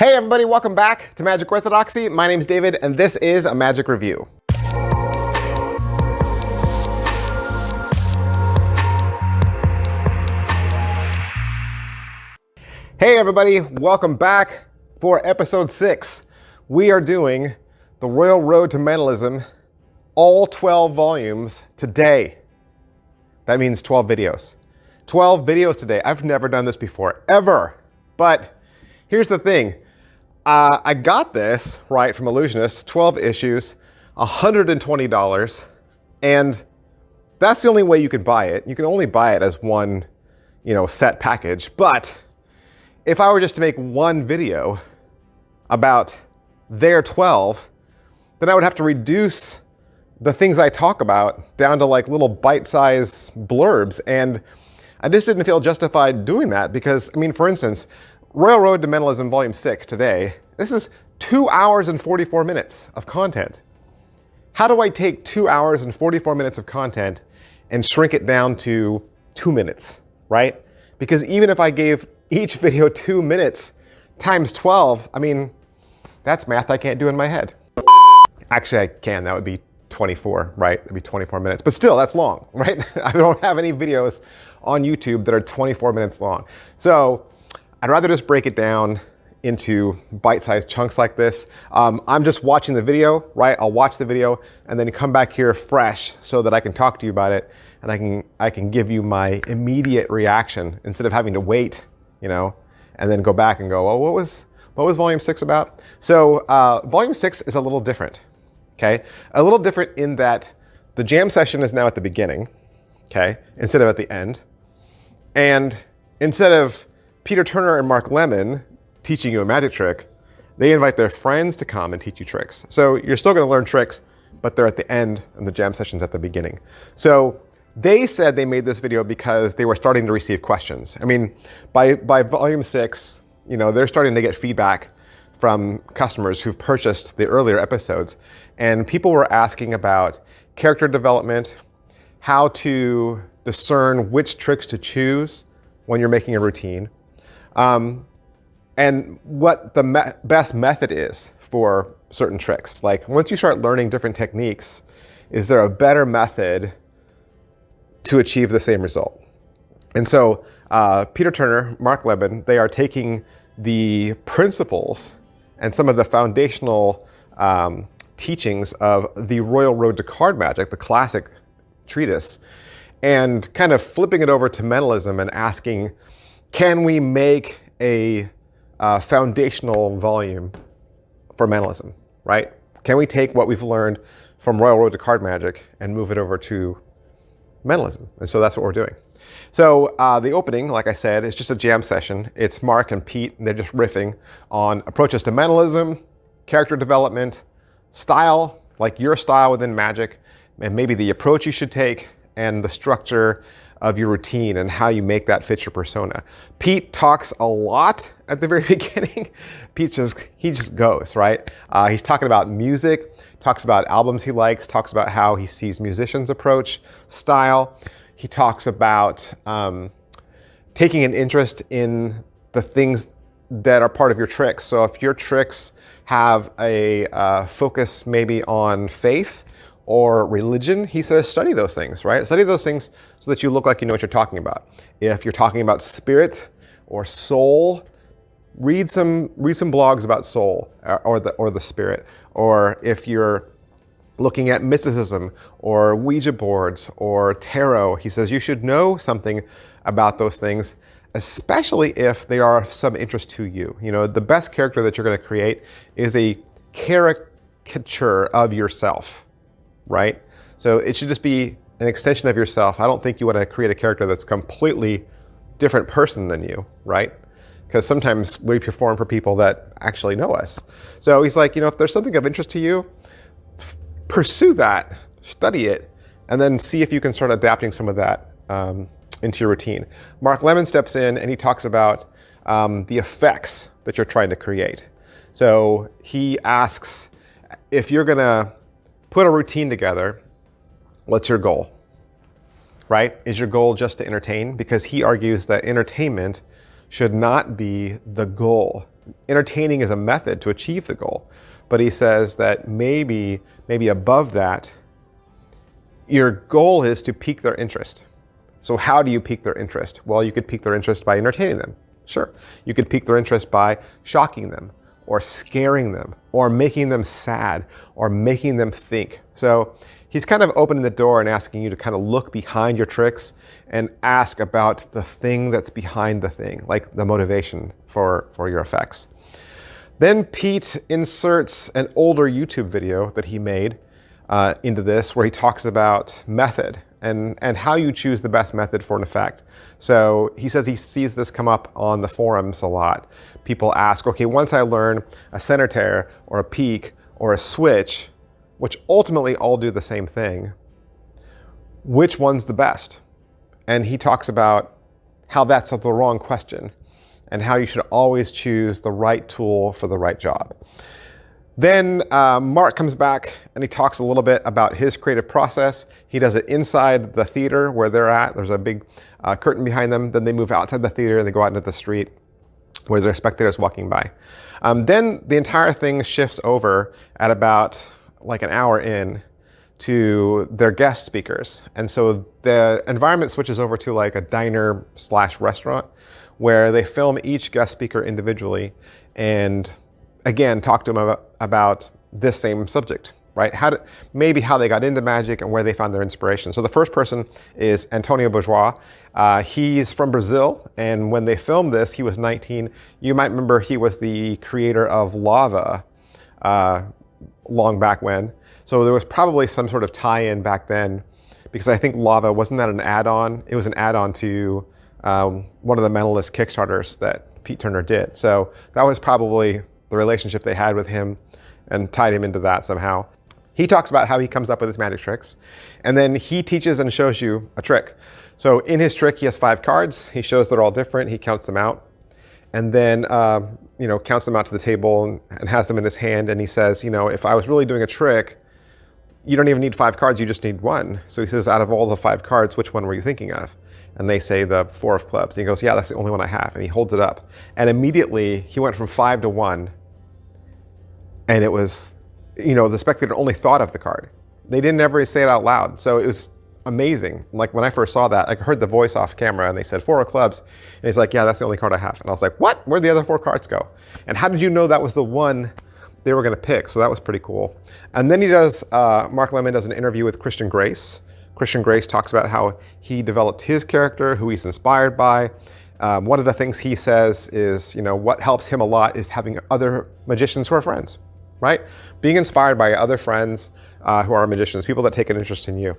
Hey everybody, welcome back to Magic Orthodoxy. My name's David and this is a Magic Review. Hey everybody, welcome back for episode 6. We are doing the Royal Road to Mentalism, all 12 volumes today. That means 12 videos. 12 videos today. I've never done this before, ever. But here's the thing. I got this, right, from Ellusionist, 12 issues, $120, and that's the only way you can buy it. You can only buy it as one, set package. But if I were just to make one video about their 12, then I would have to reduce the things I talk about down to like little bite-sized blurbs. And I just didn't feel justified doing that because, for instance, Royal Road to Mentalism Volume 6 today, this is 2 hours and 44 minutes of content. How do I take 2 hours and 44 minutes of content and shrink it down to 2 minutes, right? Because even if I gave each video 2 minutes times 12, that's math I can't do in my head. Actually, I can. That would be 24, right? That'd be 24 minutes. But still, that's long, right? I don't have any videos on YouTube that are 24 minutes long. So I'd rather just break it down into bite-sized chunks like this. I'm just watching the video, right? I'll watch the video and then come back here fresh so that I can talk to you about it and I can give you my immediate reaction instead of having to wait, and then go back and go, oh, what was Volume 6 about? So Volume 6 is a little different, okay? A little different in that the jam session is now at the beginning, okay, instead of at the end. And instead of Peter Turner and Mark Lemon teaching you a magic trick, they invite their friends to come and teach you tricks. So you're still going to learn tricks, but they're at the end and the jam session's at the beginning. So they said they made this video because they were starting to receive questions. By Volume 6, they're starting to get feedback from customers who've purchased the earlier episodes. And people were asking about character development, how to discern which tricks to choose when you're making a routine, and what the best method is for certain tricks. Like once you start learning different techniques, is there a better method to achieve the same result? And so Peter Turner, Mark Lemon, they are taking the principles and some of the foundational teachings of the Royal Road to Card Magic, the classic treatise, and kind of flipping it over to mentalism and asking, can we make a foundational volume for mentalism, right? Can we take what we've learned from Royal Road to Card Magic and move it over to mentalism? And so that's what we're doing. So the opening, like I said, is just a jam session. It's Mark and Pete, and they're just riffing on approaches to mentalism, character development, style, like your style within magic, and maybe the approach you should take, and the structure of your routine and how you make that fit your persona. Pete talks a lot at the very beginning. He just goes, right? He's talking about music, talks about albums he likes, talks about how he sees musicians approach style. He talks about taking an interest in the things that are part of your tricks. So if your tricks have a focus maybe on faith or religion, he says study those things, right? Study those things so that you look like you know what you're talking about. If you're talking about spirit or soul, read some blogs about soul or the spirit. Or if you're looking at mysticism or Ouija boards or tarot, he says you should know something about those things, especially if they are of some interest to you. The best character that you're going to create is a caricature of yourself, right? So it should just be an extension of yourself. I don't think you want to create a character that's completely different person than you, right? Because sometimes we perform for people that actually know us. So he's like, if there's something of interest to you, pursue that, study it, and then see if you can start adapting some of that into your routine. Mark Lemon steps in and he talks about the effects that you're trying to create. So he asks, if you're gonna put a routine together, what's your goal, right? Is your goal just to entertain? Because he argues that entertainment should not be the goal entertaining is a method to achieve the goal. But he says that maybe above that, your goal is to pique their interest. So how do you pique their interest? Well, you could pique their interest by entertaining them. Sure. You could pique their interest by shocking them or scaring them or making them sad or making them think. So he's kind of opening the door and asking you to kind of look behind your tricks and ask about the thing that's behind the thing, like the motivation for your effects. Then Pete inserts an older YouTube video that he made into this, where he talks about method and how you choose the best method for an effect. So he says he sees this come up on the forums a lot. People ask, okay, once I learn a center tear or a peak or a switch, which ultimately all do the same thing, which one's the best? And he talks about how that's the wrong question and how you should always choose the right tool for the right job. Then Mark comes back and he talks a little bit about his creative process. He does it inside the theater where they're at. There's a big curtain behind them. Then they move outside the theater and they go out into the street where there are spectators walking by. Then the entire thing shifts over at about like an hour in to their guest speakers. And so the environment switches over to like a diner/restaurant where they film each guest speaker individually and again talk to them about this same subject, right? Maybe how they got into magic and where they found their inspiration. So the first person is Antonio Bourgeois. He's from Brazil, and when they filmed this, he was 19. You might remember he was the creator of Lava long back when. So there was probably some sort of tie-in back then, because I think Lava, wasn't that an add-on? It was an add-on to one of the Mentalist Kickstarters that Pete Turner did. So that was probably the relationship they had with him and tied him into that somehow. He talks about how he comes up with his magic tricks, and then he teaches and shows you a trick. So in his trick, he has 5 cards. He shows they're all different. He counts them out, and then counts them out to the table and has them in his hand. And he says, if I was really doing a trick, you don't even need 5 cards. You just need 1. So he says, out of all the 5 cards, which one were you thinking of? And they say the 4 of clubs. And he goes, yeah, that's the only one I have. And he holds it up, and immediately he went from 5 to 1. And it was, the spectator only thought of the card. They didn't ever say it out loud. So it was amazing. Like when I first saw that, I heard the voice off camera and they said 4 of clubs. And he's like, yeah, that's the only card I have. And I was like, what? Where'd the other 4 cards go? And how did you know that was the one they were going to pick? So that was pretty cool. And then Mark Lemon does an interview with Christian Grace. Christian Grace talks about how he developed his character, who he's inspired by. One of the things he says is, what helps him a lot is having other magicians who are friends. Right? Being inspired by other friends who are magicians, people that take an interest in you.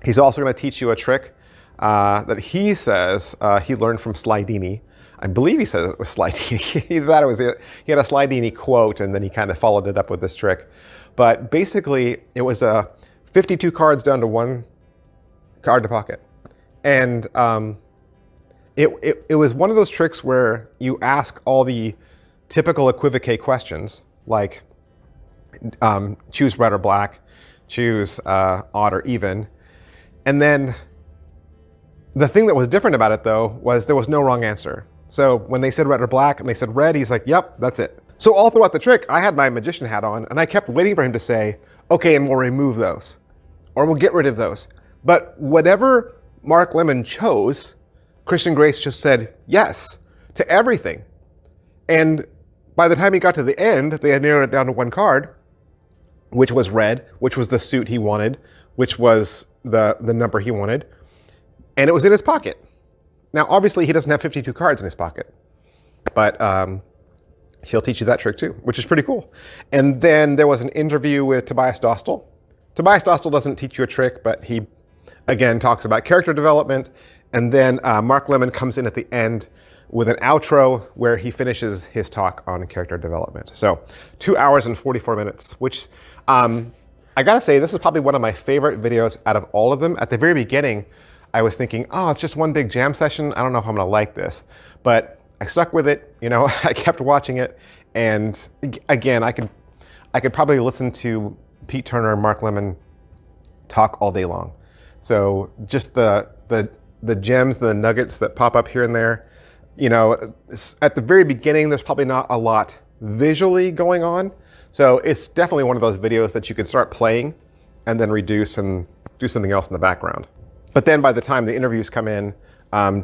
He's also going to teach you a trick that he says he learned from Slidini. I believe he says it was Slidini. He thought it was it. He had a Slidini quote, and then he kind of followed it up with this trick. But basically, it was 52 cards down to 1 card to pocket. And it was one of those tricks where you ask all the typical equivoque questions, like choose red or black, choose odd or even. And then the thing that was different about it, though, was there was no wrong answer. So when they said red or black and they said red, he's like, yep, that's it. So all throughout the trick, I had my magician hat on and I kept waiting for him to say, okay, and we'll remove those, or we'll get rid of those. But whatever Mark Lemon chose, Christian Grace just said yes to everything. And by the time he got to the end, they had narrowed it down to 1 card, which was red, which was the suit he wanted, which was the number he wanted, and it was in his pocket. Now, obviously, he doesn't have 52 cards in his pocket, but he'll teach you that trick too, which is pretty cool. And then there was an interview with Tobias Dostal. Tobias Dostal doesn't teach you a trick, but he, again, talks about character development. And then Mark Lemon comes in at the end with an outro where he finishes his talk on character development. So 2 hours and 44 minutes, which I gotta say, this is probably one of my favorite videos out of all of them. At the very beginning, I was thinking, oh, it's just one big jam session. I don't know if I'm gonna like this, but I stuck with it. I kept watching it, and again, I could probably listen to Pete Turner and Mark Lemon talk all day long. So just the gems, the nuggets that pop up here and there, You know, at the very beginning, there's probably not a lot visually going on. So it's definitely one of those videos that you can start playing and then reduce and do something else in the background. But then by the time the interviews come in,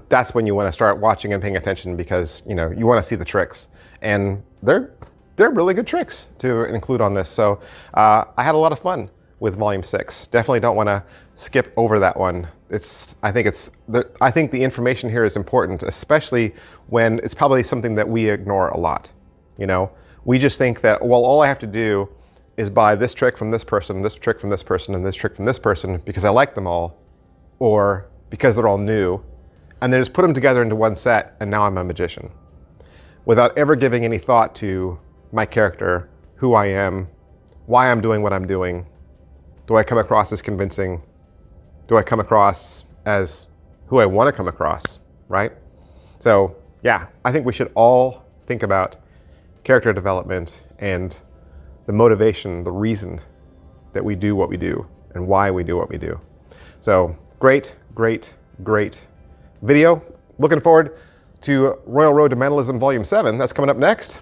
that's when you want to start watching and paying attention, because you know you want to see the tricks, and they're really good tricks to include on this. So I had a lot of fun with Volume 6. Definitely don't want to skip over that one. I think the information here is important, especially when it's probably something that we ignore a lot. You know, we just think that, well, all I have to do is buy this trick from this person, this trick from this person, and this trick from this person because I like them all, or because they're all new, and then just put them together into one set, and now I'm a magician, without ever giving any thought to my character, who I am, why I'm doing what I'm doing. Do I come across as convincing? Do I come across as who I want to come across, right? So yeah, I think we should all think about character development and the motivation, the reason that we do what we do and why we do what we do. So great, great, great video. Looking forward to Royal Road to Mentalism Volume 7. That's coming up next.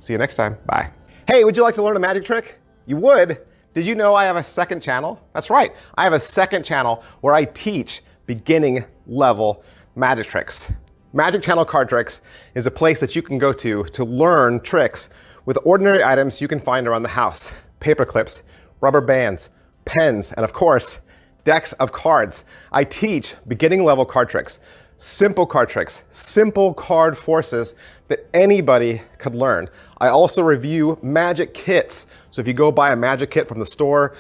See you next time. Bye. Hey, would you like to learn a magic trick? You would? Did you know I have a second channel? That's right. I have a second channel where I teach beginning level magic tricks. Magic Channel Card Tricks is a place that you can go to learn tricks with ordinary items you can find around the house. Paper clips, rubber bands, pens, and of course, decks of cards. I teach beginning level card tricks, simple card tricks, simple card forces that anybody could learn. I also review magic kits. So if you go buy a magic kit from the store,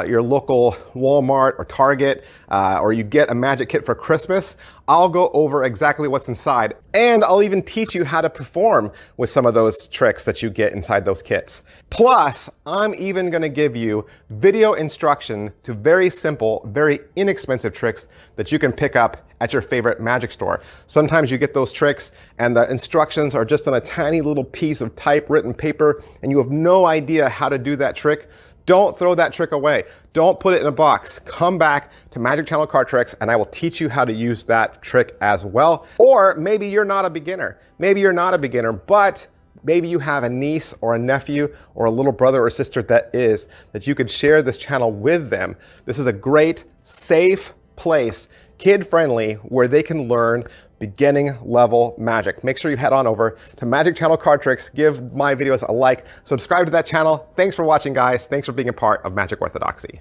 your local Walmart or Target, or you get a magic kit for Christmas, I'll go over exactly what's inside. And I'll even teach you how to perform with some of those tricks that you get inside those kits. Plus, I'm even gonna give you video instruction to very simple, very inexpensive tricks that you can pick up at your favorite magic store. Sometimes you get those tricks and the instructions are just on a tiny little piece of typewritten paper and you have no idea how to do that trick. Don't throw that trick away. Don't put it in a box. Come back to Magic Channel Card Tricks and I will teach you how to use that trick as well. Or maybe you're not a beginner. Maybe you're not a beginner, but maybe you have a niece or a nephew or a little brother or sister that you could share this channel with them. This is a great, safe place, kid-friendly, where they can learn beginning level magic. Make sure you head on over to Magic Channel Card Tricks, give my videos a like, subscribe to that channel. Thanks for watching, guys. Thanks for being a part of Magic Orthodoxy.